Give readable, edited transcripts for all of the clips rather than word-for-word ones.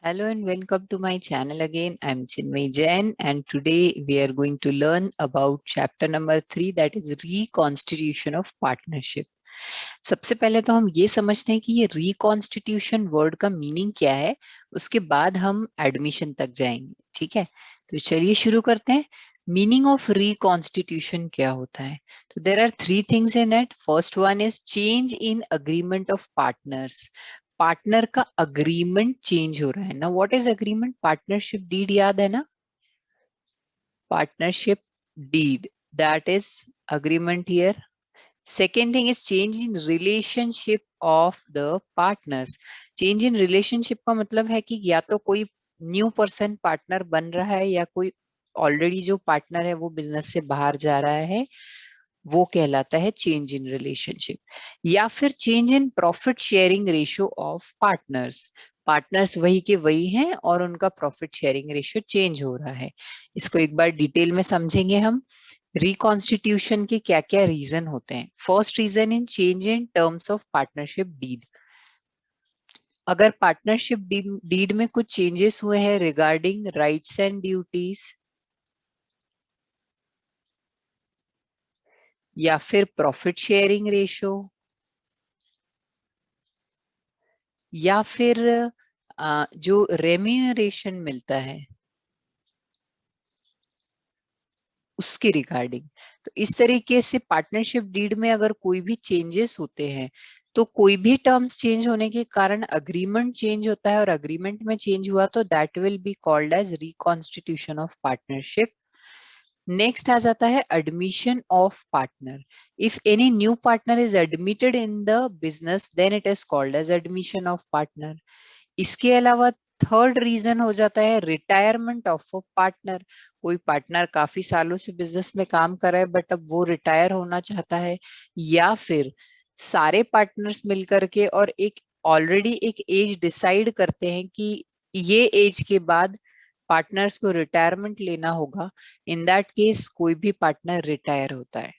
Hello and welcome to my channel again. I'm Chinmay Jain and today we are going to learn about chapter number 3 that is reconstitution of partnership. सबसे पहले तो हम ये समझते हैं कि ये रिकॉन्स्टिट्यूशन वर्ड का मीनिंग क्या है, उसके बाद हम एडमिशन तक जाएंगे। ठीक है, तो चलिए शुरू करते हैं। मीनिंग ऑफ रिकॉन्स्टिट्यूशन क्या होता है? तो there are three things in it. First one is change in agreement of partners. Partner का अग्रीमेंट चेंज हो रहा है ना। What is agreement? Partnership deed याद है ना? Partnership deed, that is agreement here. Second thing is change in relationship of the partners. Change in relationship का मतलब है कि या तो कोई न्यू पर्सन पार्टनर बन रहा है या कोई ऑलरेडी जो पार्टनर है वो बिजनेस से बाहर जा रहा है, वो कहलाता है चेंज इन रिलेशनशिप। या फिर change in profit sharing ratio of partners. Partners वही के वही हैं और उनका प्रॉफिट शेयरिंग रेशियो चेंज हो रहा है। इसको एक बार डिटेल में समझेंगे हम। रिकॉन्स्टिट्यूशन के क्या क्या रीजन होते हैं? First reason in change in terms of partnership deed. अगर पार्टनरशिप डीड में कुछ चेंजेस हुए हैं रिगार्डिंग राइट्स एंड ड्यूटीज, या फिर प्रॉफिट शेयरिंग रेशियो, या फिर जो रेम्यूनरेशन मिलता है उसके रिगार्डिंग, तो इस तरीके से पार्टनरशिप डीड में अगर कोई भी चेंजेस होते हैं तो कोई भी टर्म्स चेंज होने के कारण अग्रीमेंट चेंज होता है, और अग्रीमेंट में चेंज हुआ तो that will be called as reconstitution of partnership. Next आ जाता है admission of partner. If any new partner is admitted in the business then it is called as admission of partner. इसके अलावा third reason हो जाता है retirement of a partner. कोई partner काफी सालों से बिजनेस में काम कर रहा है बट अब वो रिटायर होना चाहता है, या फिर सारे पार्टनर्स मिलकर के और एक ऑलरेडी एक एज डिसाइड करते हैं कि ये एज के बाद पार्टनर्स को रिटायरमेंट लेना होगा। इन दैट केस कोई भी पार्टनर रिटायर होता है।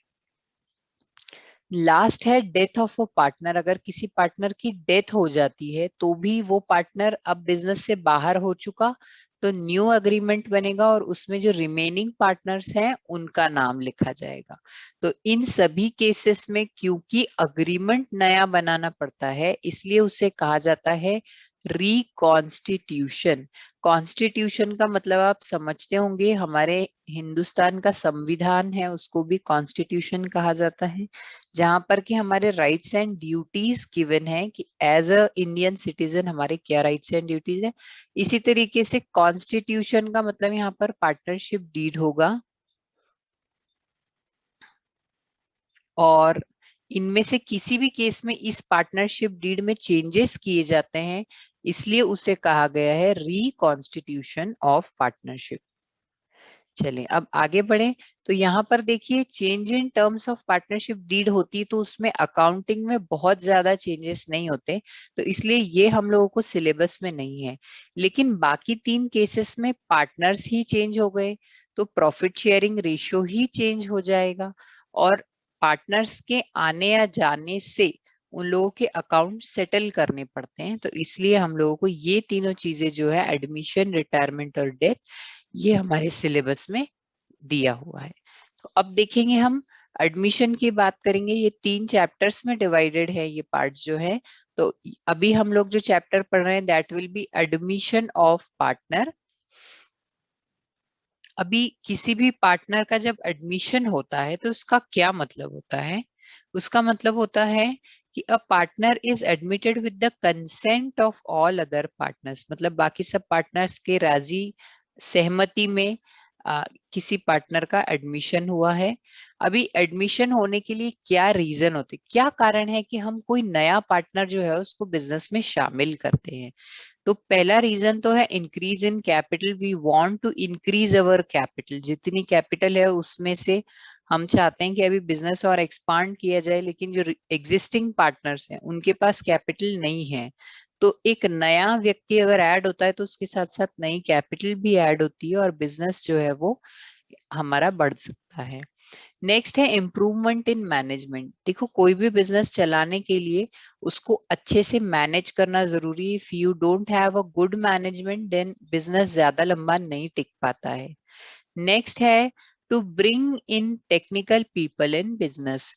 लास्ट है डेथ ऑफ अ पार्टनर। अगर किसी पार्टनर की डेथ हो जाती है तो भी वो पार्टनर अब बिजनेस से बाहर हो चुका, तो न्यू अग्रीमेंट बनेगा और उसमें जो रिमेनिंग पार्टनर्स हैं उनका नाम लिखा जाएगा। तो इन सभी केसेस में क्योंकि अग्रीमेंट नया बनाना पड़ता है इसलिए उसे कहा जाता है रिकॉन्स्टिट्यूशन। कॉन्स्टिट्यूशन का मतलब आप समझते होंगे, हमारे हिंदुस्तान का संविधान है उसको भी कॉन्स्टिट्यूशन कहा जाता है, जहां पर कि हमारे राइट्स एंड ड्यूटीज गिवन है कि एज अ इंडियन सिटीजन हमारे क्या राइट्स एंड ड्यूटीज है। इसी तरीके से कॉन्स्टिट्यूशन का मतलब यहाँ पर पार्टनरशिप डीड होगा, और इनमें से किसी भी केस में इस पार्टनरशिप डीड में चेंजेस किए जाते हैं, इसलिए उसे कहा गया है रिकॉन्स्टिट्यूशन ऑफ पार्टनरशिप। चलिए अब आगे बढ़े। तो यहाँ पर देखिए change in terms of partnership deed होती है तो उसमें अकाउंटिंग में बहुत ज्यादा चेंजेस नहीं होते, तो इसलिए ये हम लोगों को सिलेबस में नहीं है। लेकिन बाकी तीन केसेस में पार्टनर्स ही चेंज हो गए तो प्रॉफिट शेयरिंग रेशियो ही चेंज हो जाएगा, और पार्टनर्स के आने या जाने से उन लोगों के अकाउंट सेटल करने पड़ते हैं, तो इसलिए हम लोगों को ये तीनों चीजें जो है एडमिशन, रिटायरमेंट और डेथ, ये हमारे सिलेबस में दिया हुआ है। तो अब देखेंगे हम एडमिशन की बात करेंगे। ये तीन चैप्टर्स में डिवाइडेड है ये पार्ट्स जो है। तो अभी हम लोग जो चैप्टर पढ़ रहे हैं that will B admission of partner. अभी किसी भी पार्टनर का जब एडमिशन होता है तो उसका क्या मतलब होता है? उसका मतलब होता है कि a partner is admitted with the consent of all other partners. मतलब बाकी सब पार्टनर्स के राजी सहमति में किसी पार्टनर का एडमिशन हुआ है। अभी एडमिशन होने के लिए क्या रीजन होते, क्या कारण है कि हम कोई नया पार्टनर जो है उसको बिजनेस में शामिल करते हैं? तो पहला रीजन तो है increase in capital. We want to increase our capital. जितनी कैपिटल है उसमें से हम चाहते हैं कि अभी बिजनेस और एक्सपांड किया जाए, लेकिन जो एग्जिस्टिंग पार्टनर्स हैं उनके पास कैपिटल नहीं है, तो एक नया व्यक्ति अगर ऐड होता है तो उसके साथ साथ नई कैपिटल भी ऐड होती है और बिजनेस जो है वो हमारा बढ़ सकता है। नेक्स्ट है इम्प्रूवमेंट इन मैनेजमेंट। देखो कोई भी बिजनेस चलाने के लिए उसको अच्छे से मैनेज करना जरूरी है। If you don't have a good management then business ज्यादा लंबा नहीं टिक पाता है। नेक्स्ट है to bring in technical people in business.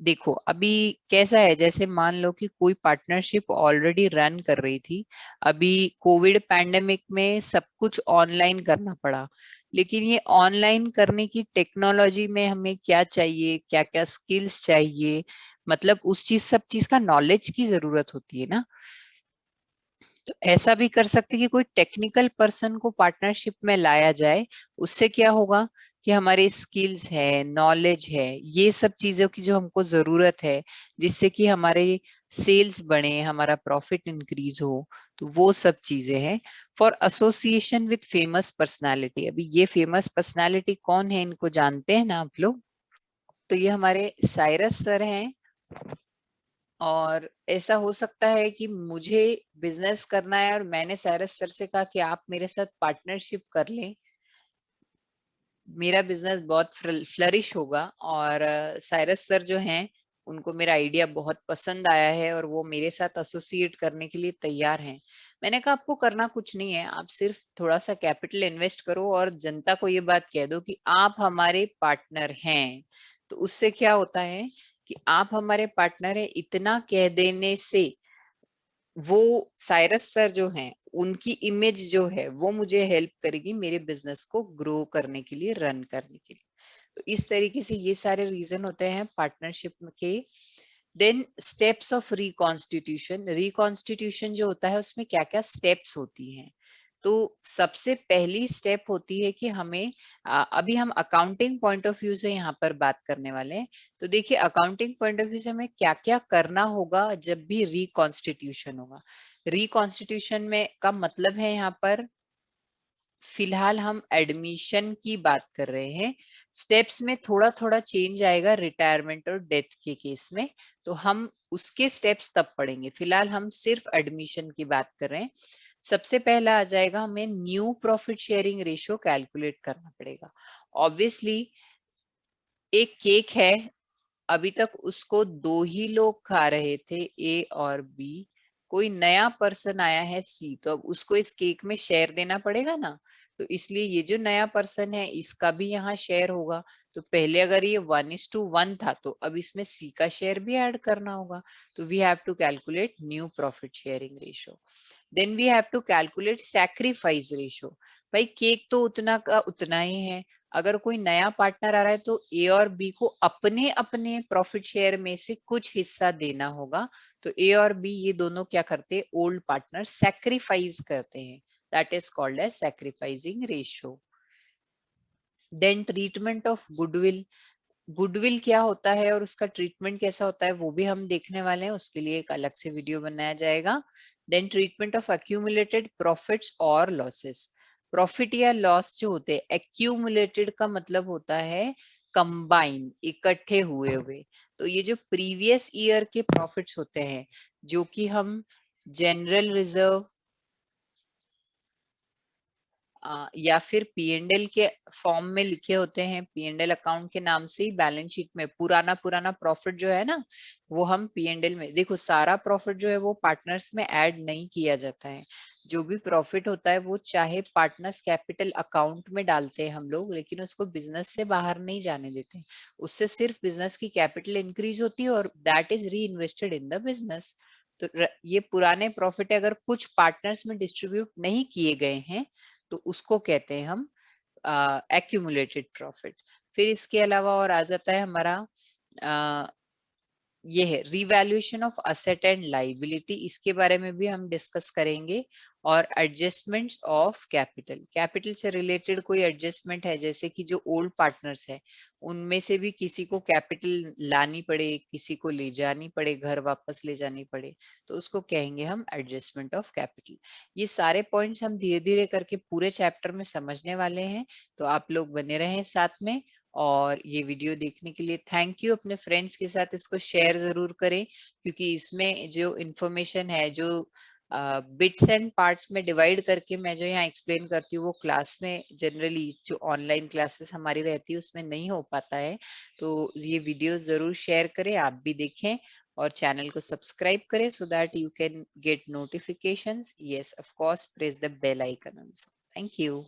देखो अभी कैसा है, जैसे मान लो कि कोई पार्टनरशिप ऑलरेडी रन कर रही थी, अभी कोविड पैंडेमिक में सब कुछ ऑनलाइन करना पड़ा, लेकिन ये ऑनलाइन करने की टेक्नोलॉजी में हमें क्या चाहिए, क्या क्या स्किल्स चाहिए, मतलब उस चीज सब चीज का नॉलेज की जरूरत होती है ना। तो ऐसा भी कर सकते कि कोई टेक्निकल पर्सन को पार्टनरशिप में लाया जाए। उससे क्या होगा कि हमारे स्किल्स है, नॉलेज है, ये सब चीजों की जो हमको जरूरत है, जिससे कि हमारे सेल्स बढ़े, हमारा प्रॉफिट इंक्रीज हो, तो वो सब चीजें हैं। For association with famous personality. अभी ये फेमस पर्सनालिटी कौन है, इनको जानते हैं ना आप लोग? तो ये हमारे साइरस सर हैं। और ऐसा हो सकता है कि मुझे बिजनेस करना है और मैंने साइरस सर से कहा कि आप मेरे साथ पार्टनरशिप कर लें, मेरा बिजनेस बहुत फ्लरिश होगा। और साइरस सर जो हैं उनको मेरा आइडिया बहुत पसंद आया है और वो मेरे साथ एसोसिएट करने के लिए तैयार हैं। मैंने कहा आपको करना कुछ नहीं है, आप सिर्फ थोड़ा सा कैपिटल इन्वेस्ट करो और जनता को ये बात कह दो कि आप हमारे पार्टनर हैं। तो उससे क्या होता है कि आप हमारे पार्टनर हैं इतना कह देने से वो साइरस सर जो हैं उनकी इमेज जो है वो मुझे हेल्प करेगी मेरे बिजनेस को ग्रो करने के लिए, रन करने के लिए। तो इस तरीके से ये सारे रीजन होते हैं पार्टनरशिप के। Then steps of reconstitution. Reconstitution जो होता है उसमें क्या क्या स्टेप्स होती हैं। तो सबसे पहली स्टेप होती है कि हमें अभी हम अकाउंटिंग पॉइंट ऑफ व्यू से यहाँ पर बात करने वाले हैं। तो देखिए अकाउंटिंग पॉइंट ऑफ व्यू से हमें क्या क्या करना होगा जब भी रिकॉन्स्टिट्यूशन होगा। रिकॉन्स्टिट्यूशन में का मतलब है यहाँ पर, फिलहाल हम एडमिशन की बात कर रहे हैं। स्टेप्स में थोड़ा थोड़ा चेंज आएगा रिटायरमेंट और डेथ के केस में, तो हम उसके स्टेप्स तब पढ़ेंगे। फिलहाल हम सिर्फ एडमिशन की बात कर रहे हैं। सबसे पहला आ जाएगा, हमें new profit sharing ratio calculate करना पड़ेगा। ऑब्वियसली एक केक है, अभी तक उसको दो ही लोग खा रहे थे, ए और बी। कोई नया पर्सन आया है सी, तो अब उसको इस केक में शेयर देना पड़ेगा ना। तो इसलिए ये जो नया पर्सन है इसका भी यहाँ शेयर होगा। तो पहले अगर ये 1:1 था तो अब इसमें सी का शेयर भी ऐड करना होगा। तो we have to calculate new profit sharing ratio. Then we have to calculate sacrifice ratio. भाई केक तो उतना का उतना ही है, अगर कोई नया पार्टनर आ रहा है तो ए और बी को अपने अपने प्रॉफिट शेयर में से कुछ हिस्सा देना होगा। तो ए और बी ये दोनों क्या करते हैं, ओल्ड पार्टनर सैक्रिफाइस करते हैं। That is called as sacrificing ratio. Then treatment of goodwill. Goodwill क्या होता है और उसका ट्रीटमेंट कैसा होता है वो भी हम देखने वाले हैं, उसके लिए एक अलग से वीडियो बनाया जाएगा। Then treatment of accumulated profits और लॉसेस। प्रॉफिट या लॉस जो होते हैं, एक्यूमुलेटेड का मतलब होता है कंबाइन, इकट्ठे हुए हुए। तो ये जो प्रीवियस ईयर के प्रॉफिट्स होते हैं जो कि हम जनरल रिजर्व या फिर पीएनएल के फॉर्म में लिखे होते हैं, पीएनएल अकाउंट के नाम से ही बैलेंस शीट में पुराना पुराना प्रॉफिट जो है ना, वो हम पीएनएल में, देखो सारा प्रॉफिट जो है वो पार्टनर्स में ऐड नहीं किया जाता है। जो भी प्रॉफिट होता है वो चाहे पार्टनर्स कैपिटल अकाउंट में डालते हैं हम लोग, लेकिन उसको बिजनेस से बाहर नहीं जाने देते। उससे सिर्फ बिजनेस की कैपिटल इंक्रीज होती है और दैट इज री इन्वेस्टेड इन द बिजनेस। तो ये पुराने प्रॉफिट अगर कुछ पार्टनर्स में डिस्ट्रीब्यूट नहीं किए गए हैं तो उसको कहते हैं हम एक्यूमुलेटेड प्रॉफिट। फिर इसके अलावा और आ जाता है हमारा ये है revaluation of asset and liability, इसके बारे में भी हम डिस्कस करेंगे। और एडजस्टमेंट्स ऑफ कैपिटल, कैपिटल से रिलेटेड कोई एडजस्टमेंट है, जैसे कि जो ओल्ड पार्टनर्स है उनमें से भी किसी को कैपिटल लानी पड़े, किसी को ले जानी पड़े, घर वापस ले जानी पड़े, तो उसको कहेंगे हम एडजस्टमेंट ऑफ कैपिटल। ये सारे पॉइंट्स हम धीरे धीरे करके पूरे चैप्टर में समझने वाले हैं, तो आप लोग बने रहें साथ में। और ये वीडियो देखने के लिए थैंक यू। अपने फ्रेंड्स के साथ इसको शेयर जरूर करें, क्योंकि इसमें जो इंफॉर्मेशन है, जो बिट्स एंड पार्ट्स में डिवाइड करके मैं जो यहाँ एक्सप्लेन करती हूँ वो क्लास में जनरली जो ऑनलाइन क्लासेस हमारी रहती है उसमें नहीं हो पाता है। तो ये वीडियो जरूर शेयर करें, आप भी देखें और चैनल को सब्सक्राइब करें so that you can get notifications. Yes, of course, press the bell icon also. Thank you.